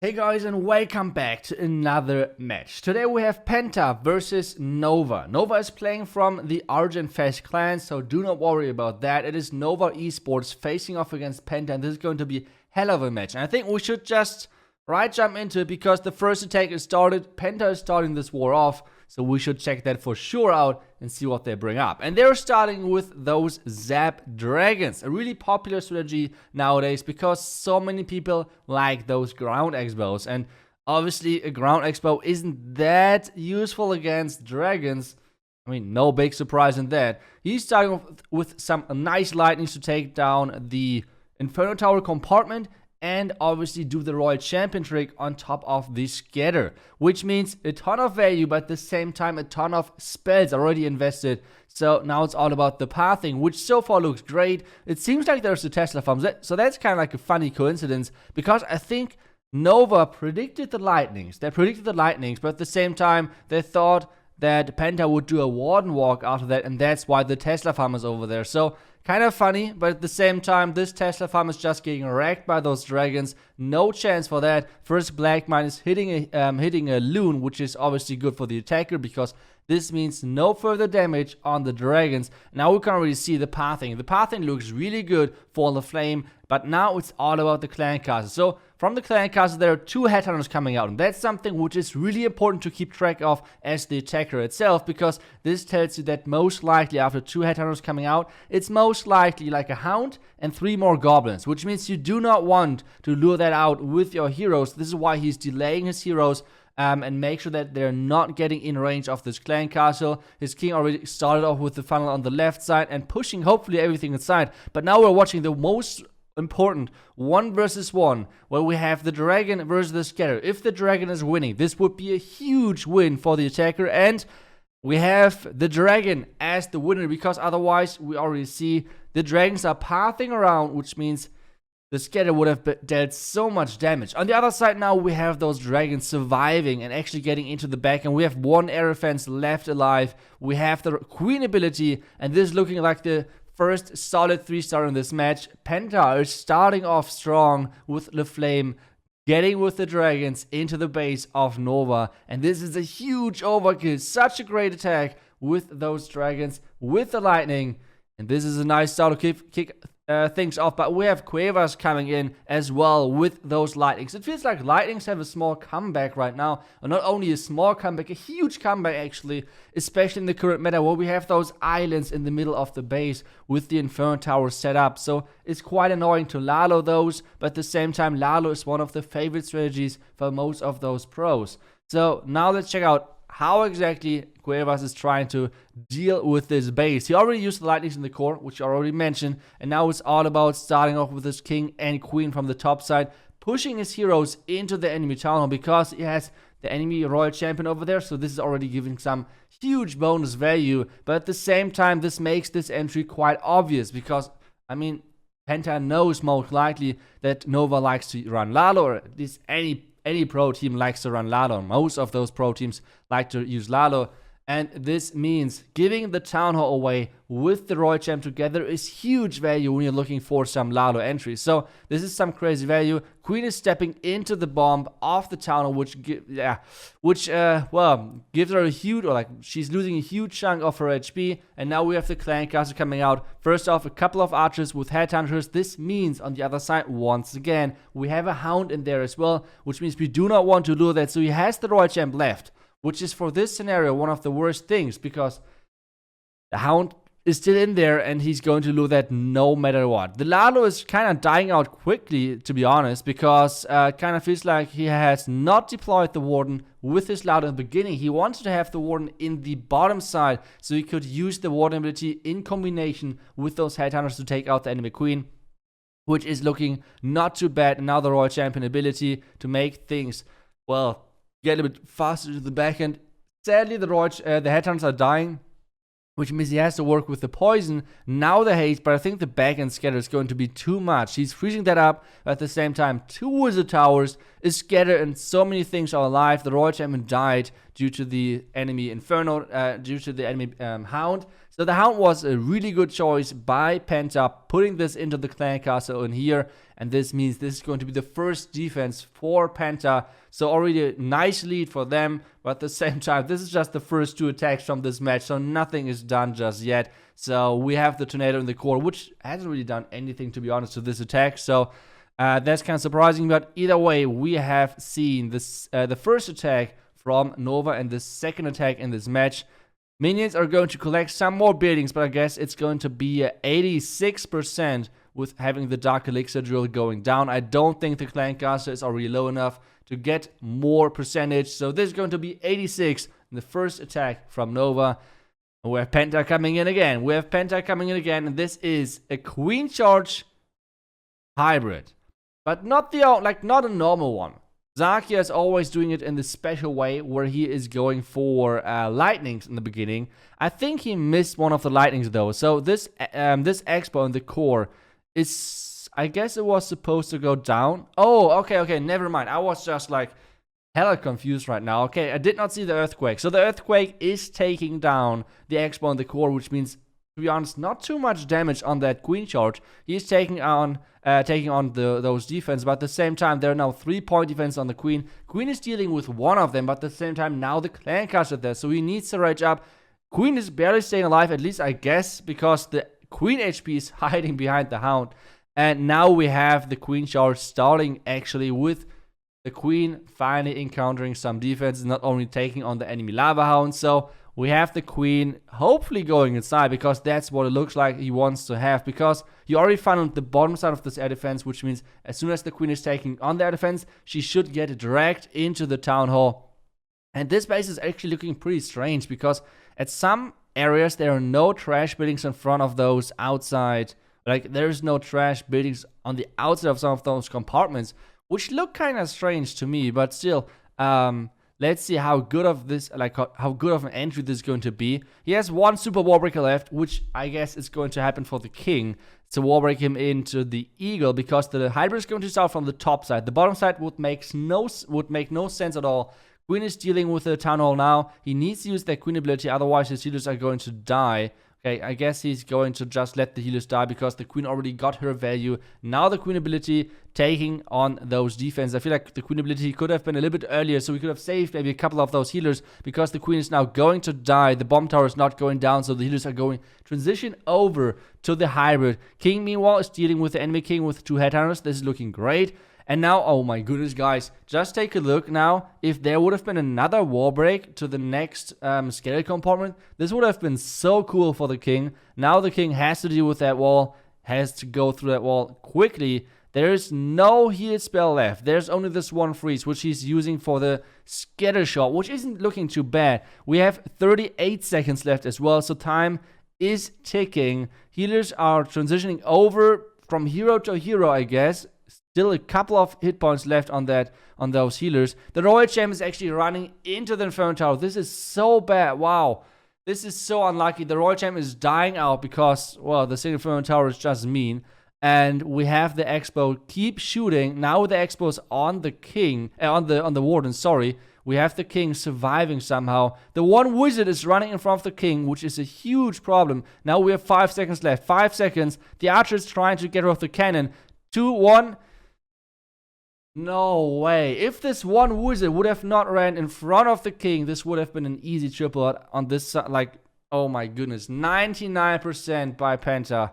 Hey guys, and welcome back to another match. Today we have Penta versus Nova. Nova is playing from the Argent Fest clan, so do not worry about that. It is Nova Esports facing off against Penta, and this is going to be hell of a match. And I think we should just jump into it because the first attack is started. Penta is starting this war off, so we should check that for sure out and see what they bring up. And they're starting with those Zap Dragons, a really popular strategy nowadays because so many people like those ground X-bows. And obviously a ground X-bow isn't that useful against dragons. I mean, no big surprise in that. He's starting with some nice lightnings to take down the Inferno Tower compartment and obviously do the Royal Champion trick on top of the scatter, which means a ton of value, but at the same time a ton of spells already invested. So now it's all about the pathing, which so far looks great. It seems like there's a Tesla farm, so that's kind of like a funny coincidence, because I think Nova predicted the lightnings. They predicted the lightnings, but at the same time they thought that Penta would do a Warden walk after that, and that's why the Tesla farm is over there. So kind of funny, but at the same time, this Tesla farm is just getting wrecked by those dragons. No chance for that. First, Black Mine is hitting a loon, which is obviously good for the attacker because this means no further damage on the dragons. Now we can already see the pathing. The pathing looks really good for LaFlame, but now it's all about the clan castle. So from the clan castle, there are two headhunters coming out, and that's something which is really important to keep track of as the attacker itself, because this tells you that most likely after two headhunters coming out, it's most likely like a hound and 3 more goblins, which means you do not want to lure that out with your heroes. This is why he's delaying his heroes and make sure that they're not getting in range of this clan castle. His king already started off with the funnel on the left side and pushing hopefully everything inside. But now we're watching the most important 1 versus 1, where we have the dragon versus the scatter. If the dragon is winning, this would be a huge win for the attacker, and we have the dragon as the winner, because otherwise we already see the dragons are pathing around, which means the scatter would have dealt so much damage. On the other side now, we have those dragons surviving and actually getting into the back, and we have 1 air defense left alive. We have the queen ability, and this is looking like the first solid 3-star in this match. Penta is starting off strong with LaFlame, getting with the dragons into the base of Nova, and this is a huge overkill. Such a great attack with those dragons, with the lightning, and this is a nice start to kick things off. But we have Cuevas coming in as well with those lightnings. It feels like lightnings have a small comeback right now, and not only a small comeback, a huge comeback actually, especially in the current meta where we have those islands in the middle of the base with the Inferno Tower set up. So it's quite annoying to Lalo those, but at the same time Lalo is one of the favorite strategies for most of those pros. So now let's check out how exactly Cuevas is trying to deal with this base. He already used the lightnings in the core, which I already mentioned, and now it's all about starting off with his king and queen from the top side, pushing his heroes into the enemy town hall because he has the enemy royal champion over there, so this is already giving some huge bonus value. But at the same time, this makes this entry quite obvious because, I mean, Penta knows most likely that Nova likes to run Lalo, or at least any pro team likes to run Lalo. Most of those pro teams like to use Lalo. And this means giving the Town Hall away with the Royal Champ together is huge value when you're looking for some Lalo entries. So this is some crazy value. Queen is stepping into the bomb of the Town Hall, which gives her a huge, or like she's losing a huge chunk of her HP. And now we have the clan castle coming out. First off, a couple of archers with headhunters. This means on the other side, once again, we have a hound in there as well, which means we do not want to lure that. So he has the Royal Champ left, which is for this scenario one of the worst things, because the hound is still in there and he's going to lure that no matter what. The Lalo is kind of dying out quickly, to be honest, because it kind of feels like he has not deployed the Warden with his Lalo in the beginning. He wanted to have the Warden in the bottom side so he could use the Warden ability in combination with those headhunters to take out the enemy queen, which is looking not too bad. And now the Royal Champion ability to make things, well, get a bit faster to the back end. Sadly, the headhunters are dying, which means he has to work with the poison. Now the haste, but I think the back end scatter is going to be too much. He's freezing that up, but at the same time, 2 wizard towers is scattered and so many things are alive. The Royal Champion died due to the enemy Inferno, due to the enemy Hound. So the Hound was a really good choice by Penta, putting this into the clan castle in here. And this means this is going to be the first defense for Penta. So already a nice lead for them. But at the same time, this is just the first 2 attacks from this match. So nothing is done just yet. So we have the Tornado in the core, which hasn't really done anything, to be honest, to this attack. So that's kind of surprising. But either way, we have seen this the first attack from Nova and the second attack in this match. Minions are going to collect some more buildings, but I guess it's going to be 86% with having the Dark Elixir drill going down. I don't think the clan caster is already low enough to get more percentage. So this is going to be 86 in the first attack from Nova. And we have Penta coming in again. And this is a Queen Charge hybrid, but not not a normal one. Zahkia is always doing it in the special way where he is going for lightnings in the beginning. I think he missed one of the lightnings though. So this expo in the core is, I guess it was supposed to go down. Oh, okay, never mind. I was just like hella confused right now. Okay, I did not see the earthquake. So the earthquake is taking down the expo in the core, which means, to be honest, not too much damage on that Queen Charge. He's taking on those defense, but at the same time, there are now 3-point defense on the Queen. Queen is dealing with one of them, but at the same time, now the clan caster there, so he needs to rage up. Queen is barely staying alive, at least I guess, because the Queen HP is hiding behind the Hound. And now we have the Queen Charge starting actually with the Queen finally encountering some defense, not only taking on the enemy Lava Hound. So we have the Queen hopefully going inside, because that's what it looks like he wants to have, because he already funneled the bottom side of this air defense, which means as soon as the Queen is taking on the air defense, she should get dragged into the town hall. And this base is actually looking pretty strange, because at some areas there are no trash buildings in front of those outside. Like, there's no trash buildings on the outside of some of those compartments, which look kind of strange to me, but still, let's see how good of this, how good of an entry this is going to be. He has one super warbreaker left, which I guess is going to happen for the king, to warbreak him into the eagle, because the hybrid is going to start from the top side. The bottom side would make no sense at all. Queen is dealing with the town hall now. He needs to use that Queen ability, otherwise his healers are going to die. Okay, I guess he's going to just let the healers die, because the Queen already got her value. Now the Queen ability taking on those defense. I feel like the Queen ability could have been a little bit earlier, so we could have saved maybe a couple of those healers, because the Queen is now going to die. The bomb tower is not going down, so the healers are going transition over to the hybrid. King, meanwhile, is dealing with the enemy king with 2 headhunters. This is looking great. And now, oh my goodness, guys, just take a look now. If there would have been another wall break to the next scale compartment, this would have been so cool for the king. Now the king has to deal with that wall, has to go through that wall quickly. There is no heal spell left. There's only this one freeze, which he's using for the scatter shot, which isn't looking too bad. We have 38 seconds left as well, so time is ticking. Healers are transitioning over from hero to hero, I guess. Still a couple of hit points left on those healers. The Royal Champ is actually running into the Inferno Tower. This is so bad. Wow. This is so unlucky. The Royal Champ is dying out because, well, the single Inferno Tower is just mean. And we have the Expo keep shooting. Now the Expo is on the king, on the Warden, sorry. We have the king surviving somehow. The one wizard is running in front of the king, which is a huge problem. Now we have 5 seconds left. 5 seconds. The archer is trying to get off the cannon. 2, 1. No way. If this one wizard would have not ran in front of the king, this would have been an easy triple on this side. Like, oh my goodness. 99% by Penta.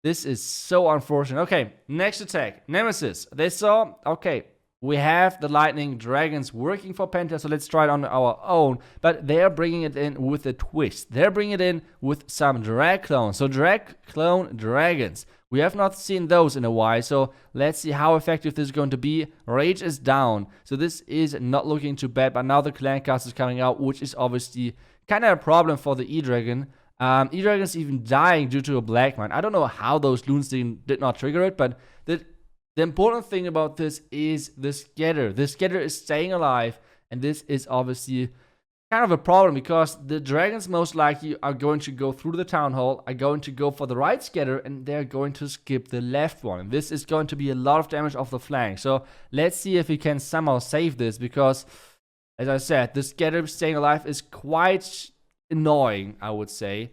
This is so unfortunate. Okay, next attack. Nemesis. They saw, okay, we have the lightning dragons working for Penta, so let's try it on our own. But they're bringing it in with a twist. They're bringing it in with some drag clones. So drag clone dragons. We have not seen those in a while, so let's see how effective this is going to be. Rage is down, so this is not looking too bad, but now the clan cast is coming out, which is obviously kind of a problem for the E-Dragon. E-Dragon is even dying due to a black mine. I don't know how those loons did not trigger it, but the important thing about this is the scatter. The scatter is staying alive, and this is obviously kind of a problem, because the dragons most likely are going to go through the town hall, are going to go for the right scatter, and they're going to skip the left one. And this is going to be a lot of damage off the flank. So let's see if we can somehow save this, because, as I said, the scatter staying alive is quite annoying, I would say.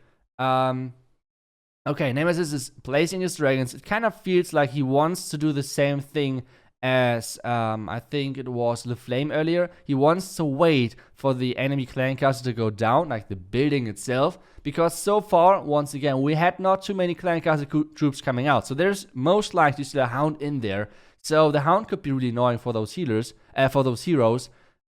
Okay, Nemesis is placing his dragons. It kind of feels like he wants to do the same thing as, I think it was LaFlame earlier. He wants to wait for the enemy clan castle to go down, like the building itself. Because so far, once again, we had not too many clan castle troops coming out. So there's most likely still a hound in there. So the hound could be really annoying for those healers, for those heroes.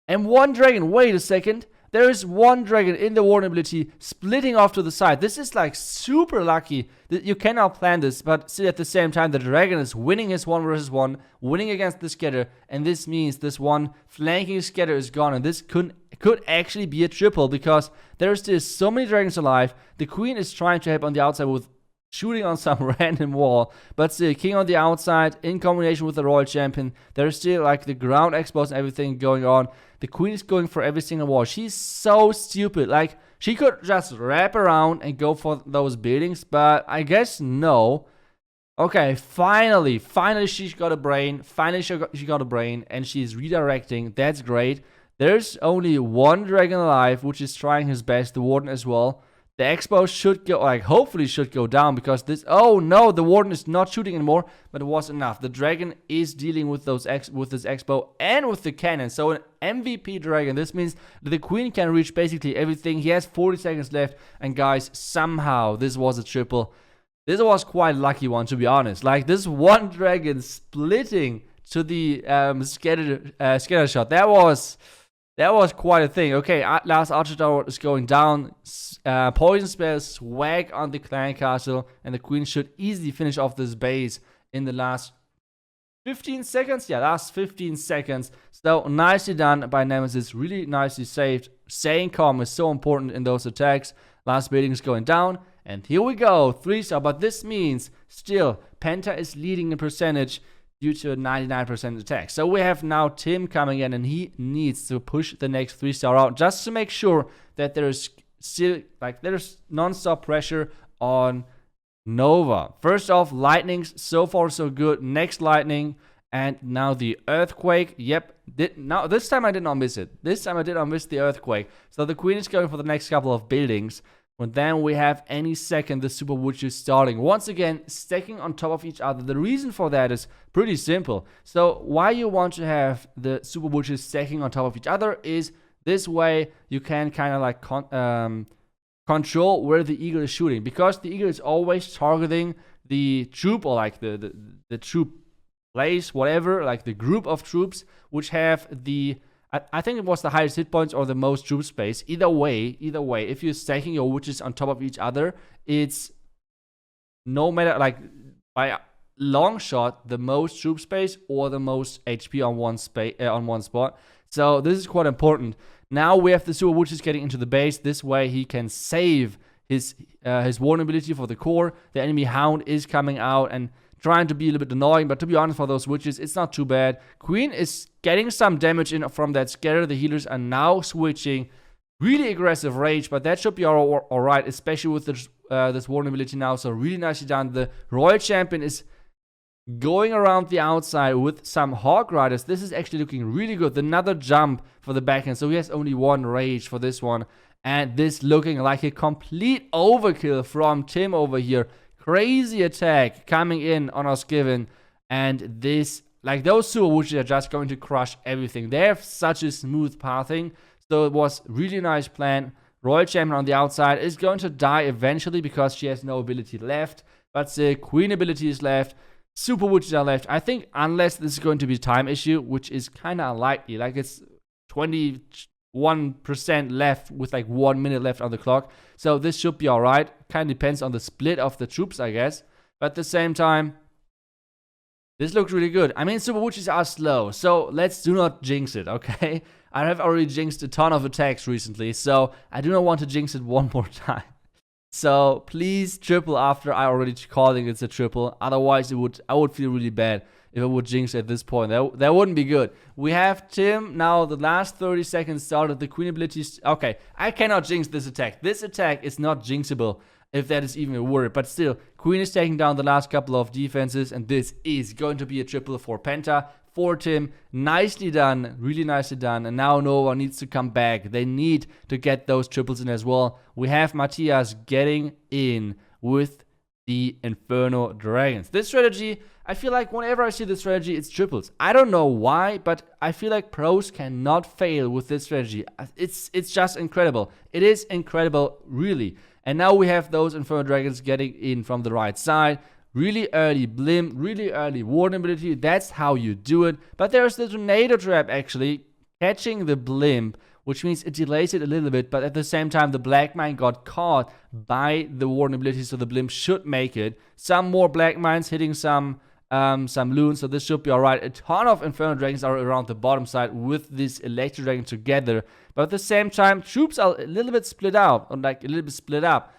And one dragon, wait a second. There is one dragon in the warden ability splitting off to the side. This is like super lucky. You cannot plan this, but still at the same time, the dragon is winning his 1 versus 1, winning against the scatter, and this means this one flanking scatter is gone, and this could actually be a triple because there's still so many dragons alive. The queen is trying to help on the outside with shooting on some random wall, but still king on the outside in combination with the royal champion. There's still like the ground expos and everything going on. The queen is going for every single wall. She's so stupid. Like, she could just wrap around and go for those buildings, but I guess no. Okay, finally she's got a brain. Finally she got a brain, and she's redirecting. That's great. There's only one dragon alive, which is trying his best. The warden as well. The expo should go, like, hopefully should go down because this, oh no, the warden is not shooting anymore, but it was enough. The dragon is dealing with those with this expo and with the cannon. So an MVP dragon. This means that the queen can reach basically everything. He has 40 seconds left, and guys, somehow this was a triple. This was quite a lucky one, to be honest. Like, this one dragon splitting to the scatter shot. That was quite a thing. Okay, last Archer Tower is going down. Poison spell, swag on the clan castle, and the queen should easily finish off this base in the last 15 seconds. Yeah, last 15 seconds. So nicely done by Nemesis. Really nicely saved. Staying calm is so important in those attacks. Last building is going down, and here we go, 3-star. But this means still Penta is leading in percentage due to a 99% attack. So we have now Tim coming in, and he needs to push the next 3-star out just to make sure that there's still, like, there's non-stop pressure on Nova. First off, lightnings, so far so good. Next lightning, and now the earthquake. Yep, now this time I did not miss it. This time I did not miss the earthquake. So the queen is going for the next couple of buildings. But then we have any second the super witches starting. Once again, stacking on top of each other. The reason for that is pretty simple. So why you want to have the super witches stacking on top of each other is this way you can kind of like control where the eagle is shooting. Because the eagle is always targeting the troop, or like the troop place, whatever, like the group of troops which have the, I think it was the highest hit points or the most troop space. Either way, if you're stacking your witches on top of each other, it's no matter, like, by long shot, the most troop space or the most HP on one spot. So this is quite important. Now we have the super witches getting into the base. This way he can save his warden ability for the core. The enemy hound is coming out and trying to be a little bit annoying, but to be honest, for those witches, it's not too bad. Queen is getting some damage in from that scatter. The healers are now switching. Really aggressive rage, but that should be alright, especially with this warden ability now. So really nicely done. The royal champion is going around the outside with some hawk riders. This is actually looking really good. Another jump for the backhand. So he has only one rage for this one. And this looking like a complete overkill from Tim over here. Crazy attack coming in on Oskvim, and this, like, those super witches are just going to crush everything. They have such a smooth pathing, so it was really nice plan. Royal Champion on the outside is going to die eventually because she has no ability left, but the queen ability is left. Super witches are left. I think unless this is going to be a time issue, which is kind of unlikely, like it's 21% left with like 1 minute left on the clock. So this should be alright. Kind of depends on the split of the troops, I guess. But at the same time, this looks really good. I mean, super witches are slow, so let's do not jinx it, okay? I have already jinxed a ton of attacks recently, so I do not want to jinx it one more time. So please triple after I already calling it's a triple. Otherwise, I would feel really bad if I would jinx at this point. That wouldn't be good. We have Tim now. The last 30 seconds started. The queen abilities. Okay, I cannot jinx this attack. This attack is not jinxable. if that is even a word. But still, Queen is taking down the last couple of defenses, and this is going to be a triple for Penta. For Tim, nicely done, really nicely done. And now Nova needs to come back. They need to get those triples in as well. We have Mattias getting in with the Inferno Dragons. This strategy, I feel like whenever I see this strategy, it's triples. I don't know why, but I feel like pros cannot fail with this strategy. It's just incredible. It is incredible, really. And now we have those Inferno Dragons getting in from the right side. Really early Blimp, really early Warden ability. That's how you do it. But there's the Tornado Trap actually catching the Blimp, which means it delays it a little bit. But at the same time, the Black Mine got caught by the Warden ability, so the Blimp should make it. Some more Black Mines hitting some loons, so this should be alright. A ton of Inferno Dragons are around the bottom side with this Electro Dragon together. But at the same time, troops are a little bit split out, or like a little bit split up.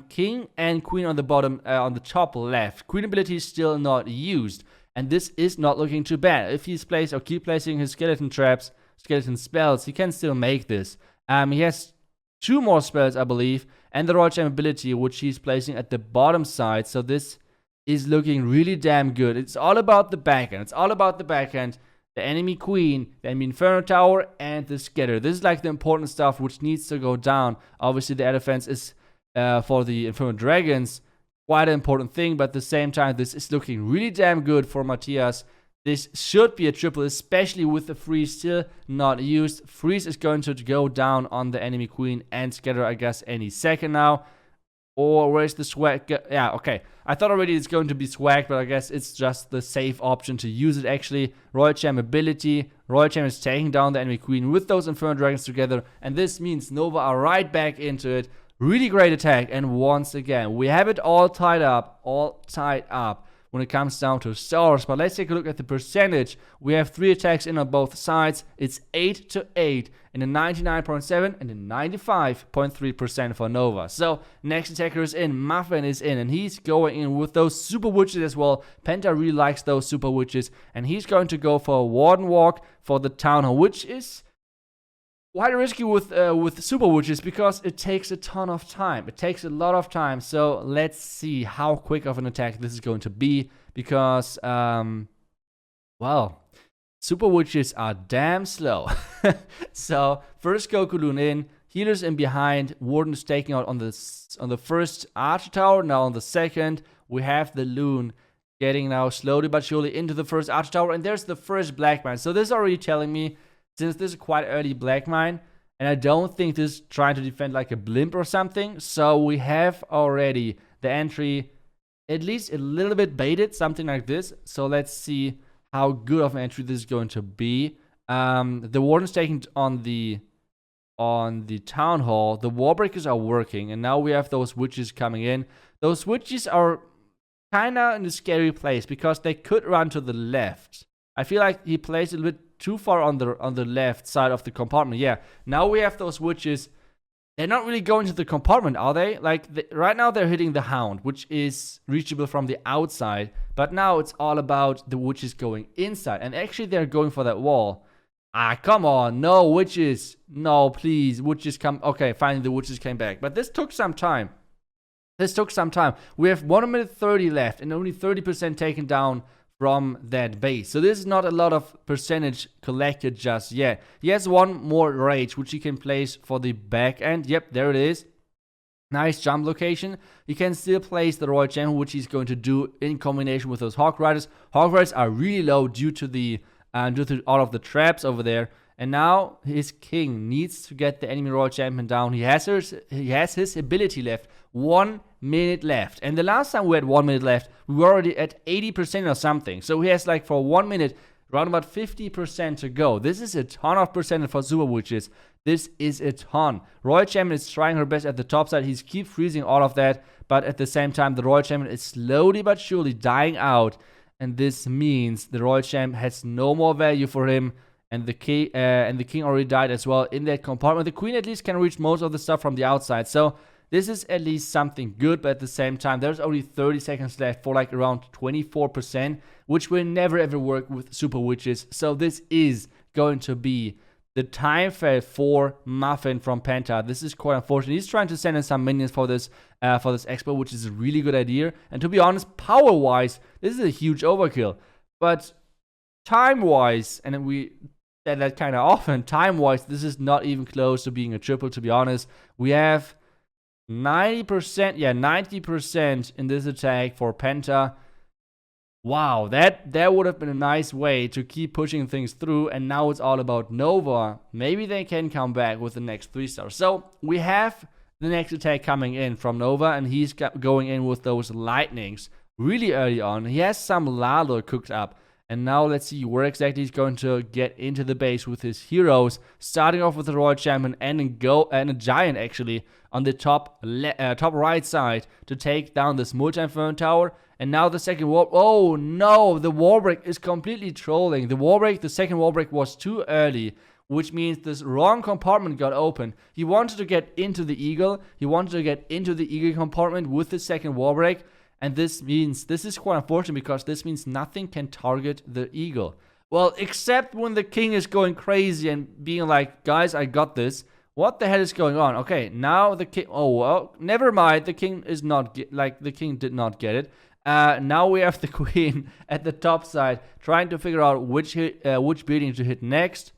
King and Queen on the bottom, on the top left. Queen ability is still not used, and this is not looking too bad. If he's placed or keep placing his skeleton traps, skeleton spells, he can still make this. He has 2 more spells, I believe, and the Royal Gem ability, which he's placing at the bottom side. So this is looking really damn good. It's all about the backhand. It's all about the backhand. The enemy Queen, the enemy Inferno Tower, and the Scatter. This is like the important stuff which needs to go down. Obviously, the air defense is for the Inferno Dragons quite an important thing, but at the same time, this is looking really damn good for Mattias. This should be a triple, especially with the freeze still not used. Freeze is going to go down on the enemy Queen and Scatter, I guess, any second now. Or where's the swag? Yeah, okay. I thought already it's going to be swag, but I guess it's just the safe option to use it actually. Royal Gem ability. Royal Gem is taking down the enemy Queen with those Inferno Dragons together. And this means Nova are right back into it. Really great attack. And once again, we have it all tied up when it comes down to stars. But let's take a look at the percentage. We have 3 attacks in on both sides. It's 8-8 and a 99.7 and a 95.3% for Nova. So next attacker is in, Muffin is in, and he's going in with those super witches as well. Penta really likes those super witches, and he's going to go for a Warden Walk for the Town Hall, which is quite risky with super witches because it takes a ton of time. It takes a lot of time. So let's see how quick of an attack this is going to be because, well, super witches are damn slow. So first Goku Loon in, healers in behind, Warden's taking out on the first Archer Tower. Now on the second, we have the Loon getting now slowly but surely into the first Archer Tower, and there's the first Black Mine. So this is already telling me, since this is quite early Black Mine, and I don't think this is trying to defend like a Blimp or something, so we have already the entry at least a little bit baited, something like this. So let's see how good of an entry this is going to be. The Warden's taking on the Town Hall. The Warbreakers are working, and now we have those witches coming in. Those witches are kind of in a scary place because they could run to the left. I feel like he plays a little bit too far on the left side of the compartment. Yeah, now we have those witches. They're not really going to the compartment, are they? Like, right now they're hitting the Hound, which is reachable from the outside. But now it's all about the witches going inside. And actually they're going for that wall. Ah, come on. No, witches. No, please. Witches come. Okay, finally the witches came back. But this took some time. We have 1 minute 30 left and only 30% taken down from that base. So this is not a lot of percentage collected just yet. He has 1 more rage, which he can place for the back end. Yep, there it is. Nice jump location. He can still place the Royal Gem, which he's going to do in combination with those Hawk Riders. Hawk Riders are really low due to all of the traps over there. And now his king needs to get the enemy Royal Champion down. He has his ability left. 1 minute left. And the last time we had 1 minute left, we were already at 80% or something. So he has like for 1 minute, around about 50% to go. This is a ton of percentage for Super Witches. This is a ton. Royal Champion is trying her best at the top side. He's keep freezing all of that. But at the same time, the Royal Champion is slowly but surely dying out. And this means the Royal Champion has no more value for him. And the king already died as well in that compartment. The queen at least can reach most of the stuff from the outside. So this is at least something good, but at the same time, there's only 30 seconds left for like around 24%, which will never ever work with Super Witches. So this is going to be the time fell for Muffin from Penta. This is quite unfortunate. He's trying to send in some minions for this expo, which is a really good idea. And to be honest, power-wise, this is a huge overkill. But time-wise, and we said that kind of often, time-wise, this is not even close to being a triple, to be honest. We have 90%, yeah, 90% in this attack for Penta. Wow, that would have been a nice way to keep pushing things through, and now it's all about Nova. Maybe they can come back with the next 3 stars. So we have the next attack coming in from Nova, and he's going in with those lightnings really early on. He has some Lalo cooked up, and now let's see where exactly he's going to get into the base with his heroes, starting off with the Royal Champion and a Giant actually on the top right side to take down this multi-inferno tower. And now the second war. Oh no, the wall break is completely trolling. The second wall break was too early, which means this wrong compartment got open. He wanted to get into the Eagle. He wanted to get into the Eagle compartment with the second wall break. And this is quite unfortunate because this means nothing can target the Eagle. Well, except when the King is going crazy and being like, guys, I got this. What the hell is going on? Okay, now the King. Oh well, never mind. The King is not the King did not get it. Now we have the Queen at the top side trying to figure out which building to hit next.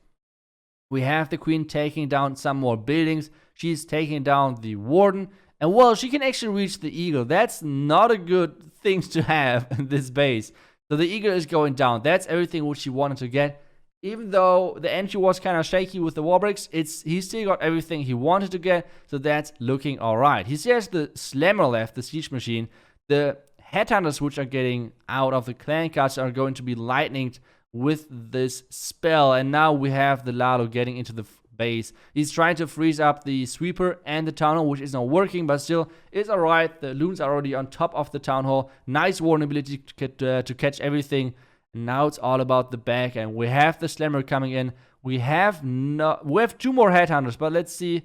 We have the Queen taking down some more buildings. She's taking down the Warden. And well, she can actually reach the Eagle. That's not a good thing to have in this base. So the Eagle is going down. That's everything which she wanted to get. Even though the entry was kind of shaky with the wall breaks, he still got everything he wanted to get. So that's looking alright. He still has the Slammer left, the Siege Machine. The Headhunters which are getting out of the clan cards are going to be lightninged with this spell. And now we have the Lalo getting into the base. He's trying to freeze up the Sweeper and the Town Hall, which is not working, but still, it's alright. The Loons are already on top of the Town Hall. Nice warning ability to catch everything. And now it's all about the back, and we have the Slammer coming in. We have 2 more Headhunters, but let's see.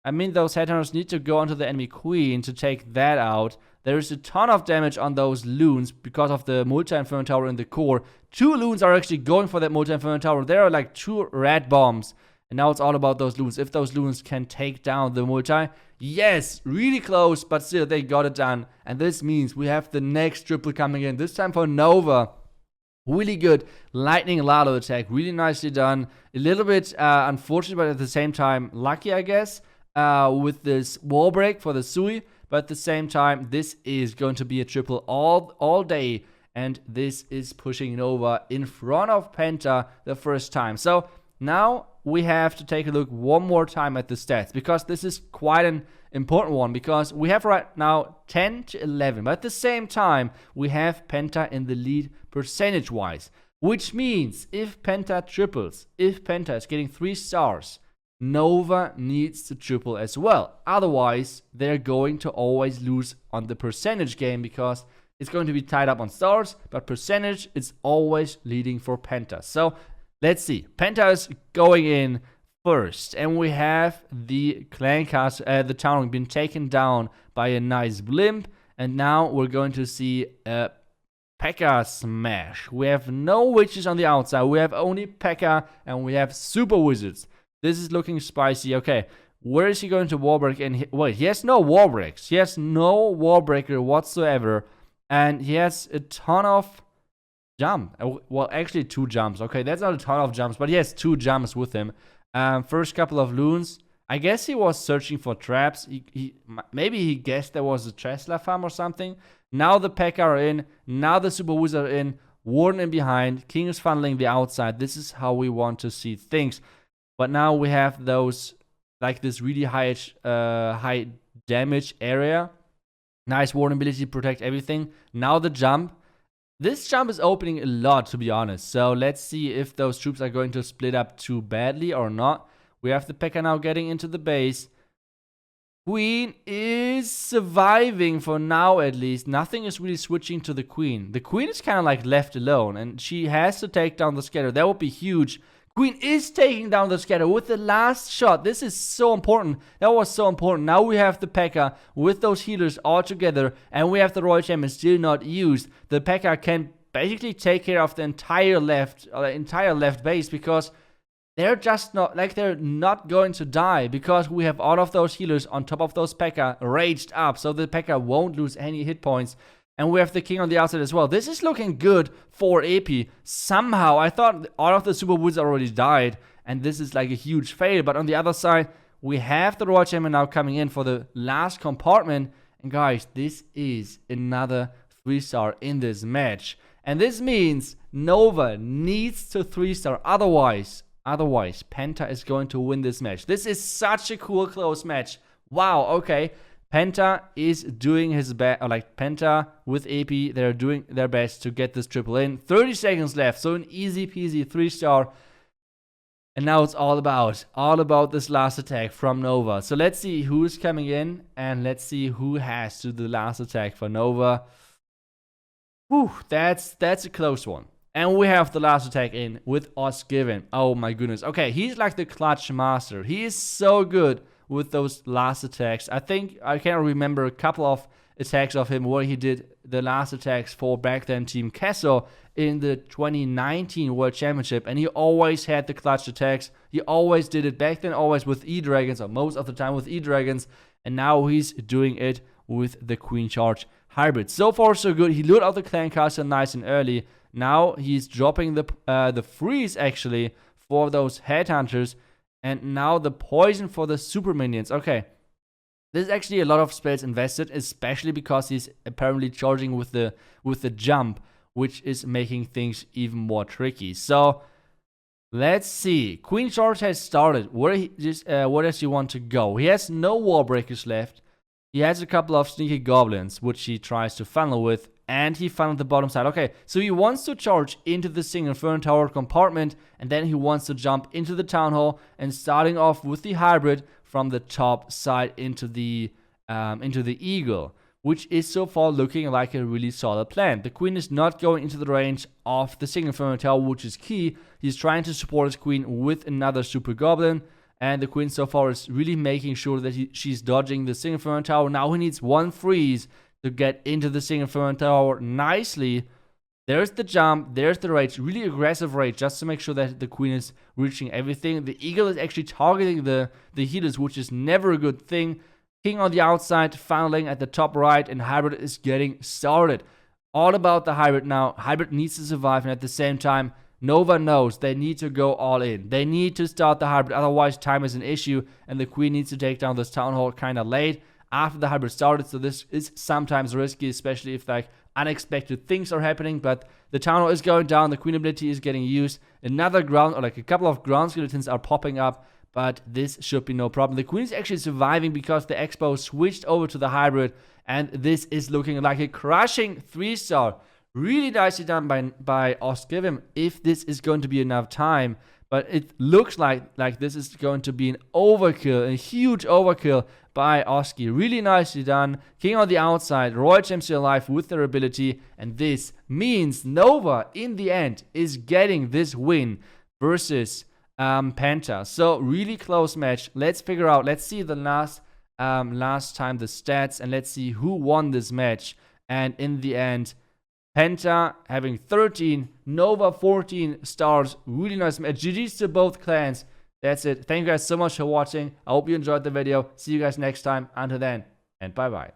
I mean, those Headhunters need to go onto the enemy Queen to take that out. There is a ton of damage on those Loons because of the multi-inferno tower in the core. 2 Loons are actually going for that multi-inferno tower. There are like 2 red bombs. And now it's all about those Loons. If those Loons can take down the multi. Yes, really close, but still they got it done. And this means we have the next triple coming in. This time for Nova. Really good lightning Lalo attack. Really nicely done. A little bit unfortunate, but at the same time lucky, I guess. With this wall break for the Sui. But at the same time, this is going to be a triple all day. And this is pushing Nova in front of Penta the first time. So now we have to take a look one more time at the stats, because this is quite an important one, because we have right now 10 to 11. But at the same time, we have Penta in the lead percentage-wise. Which means if Penta triples, if Penta is getting 3 stars, Nova needs to triple as well. Otherwise, they're going to always lose on the percentage game, because it's going to be tied up on stars, but percentage is always leading for Penta. So let's see. Penta is going in first, and we have the clan castle, the town been taken down by a nice blimp, and now we're going to see a P.E.K.K.A. smash. We have no witches on the outside. We have only P.E.K.K.A. and we have super wizards. This is looking spicy. Okay, where is he going to wall break? And wait, he has no wall breaks. He has no wall breaker whatsoever, and he has a ton of jump. Well, actually 2 jumps. Okay, that's not a ton of jumps, but he has 2 jumps with him. First couple of Loons. I guess he was searching for traps. Maybe he guessed there was a Tesla farm or something. Now the P.E.K.K.A. are in. Now the Super Wizard are in. Warden in behind. King is funneling the outside. This is how we want to see things. But now we have those, like this really high damage area. Nice warden ability to protect everything. Now the jump. This jump is opening a lot, to be honest. So let's see if those troops are going to split up too badly or not. We have the P.E.K.K.A. now getting into the base. Queen is surviving for now, at least. Nothing is really switching to the Queen. The Queen is kind of like left alone, and she has to take down the scatter. That would be huge. Queen is taking down the scatter with the last shot. This is so important. That was so important. Now we have the P.E.K.K.A. with those healers all together, and we have the Royal Champion still not used. The P.E.K.K.A. can basically take care of the entire left base, because they're just not, like, they're not going to die because we have all of those healers on top of those P.E.K.K.A raged up, so the P.E.K.K.A won't lose any hit points. And we have the king on the outside as well. This is looking good for AP. Somehow, I thought all of the super woods already died, and this is like a huge fail. But on the other side, we have the Royal Champion now coming in for the last compartment. And guys, this is another 3-star in this match. And this means Nova needs to 3-star. Otherwise, Penta is going to win this match. This is such a cool close match. Wow, okay. Penta is doing his best, like Penta with AP, they're doing their best to get this triple in. 30 seconds left, so an easy peasy 3-star. And now it's all about this last attack from Nova. So let's see who's coming in, and let's see who has to do the last attack for Nova. Whew, that's a close one. And we have the last attack in with Oskvim. Oh my goodness. Okay, he's like the clutch master. He is so good with those last attacks. I think I can remember a couple of attacks of him where he did the last attacks for back then Team Kesso in the 2019 World Championship, and he always had the clutch attacks. He always did it back then, always with E-Dragons, or most of the time with E-Dragons, and now he's doing it with the Queen Charge hybrid. So far so good. He lured out the Clan Castle nice and early. Now he's dropping the freeze actually for those headhunters, and now the poison for the super minions. Okay, there's actually a lot of spells invested, especially because he's apparently charging with the jump, which is making things even more tricky. So let's see. Queen Charge has started. Where does he want to go? He has no wall breakers left. He has a couple of sneaky goblins, which he tries to funnel with, and he funneled the bottom side. Okay, so he wants to charge into the single Inferno Tower compartment, and then he wants to jump into the Town Hall, and starting off with the hybrid from the top side into the Eagle, which is so far looking like a really solid plan. The Queen is not going into the range of the single Inferno Tower, which is key. He's trying to support his Queen with another Super Goblin, and the Queen so far is really making sure that she's dodging the single Inferno Tower. Now he needs one freeze to get into the single Inferno Tower nicely. There's the jump, there's the rage, really aggressive rage, just to make sure that the Queen is reaching everything. The Eagle is actually targeting the healers, which is never a good thing. King on the outside, funneling at the top right, and hybrid is getting started. All about the hybrid now. Hybrid needs to survive, and at the same time, Nova knows they need to go all in. They need to start the hybrid, otherwise time is an issue, and the Queen needs to take down this Town Hall kind of late after the hybrid started, so this is sometimes risky, especially if like unexpected things are happening. But the Town Hall is going down, the Queen ability is getting used, another ground, or like a couple of ground skeletons are popping up, but this should be no problem. The Queen is actually surviving because the Expo switched over to the hybrid, and this is looking like a crushing 3-star. Really nicely done by Oskvim, if this is going to be enough time. But it looks like this is going to be an overkill, a huge overkill by Oski. Really nicely done. King on the outside, Royal Champs still alive with their ability. And this means Nova, in the end, is getting this win versus Penta. So, really close match. Let's figure out, let's see the last time the stats, and let's see who won this match. And in the end, Penta having 13, Nova 14 stars. Really nice match. GG's to both clans. That's it. Thank you guys so much for watching. I hope you enjoyed the video. See you guys next time. Until then, and bye-bye.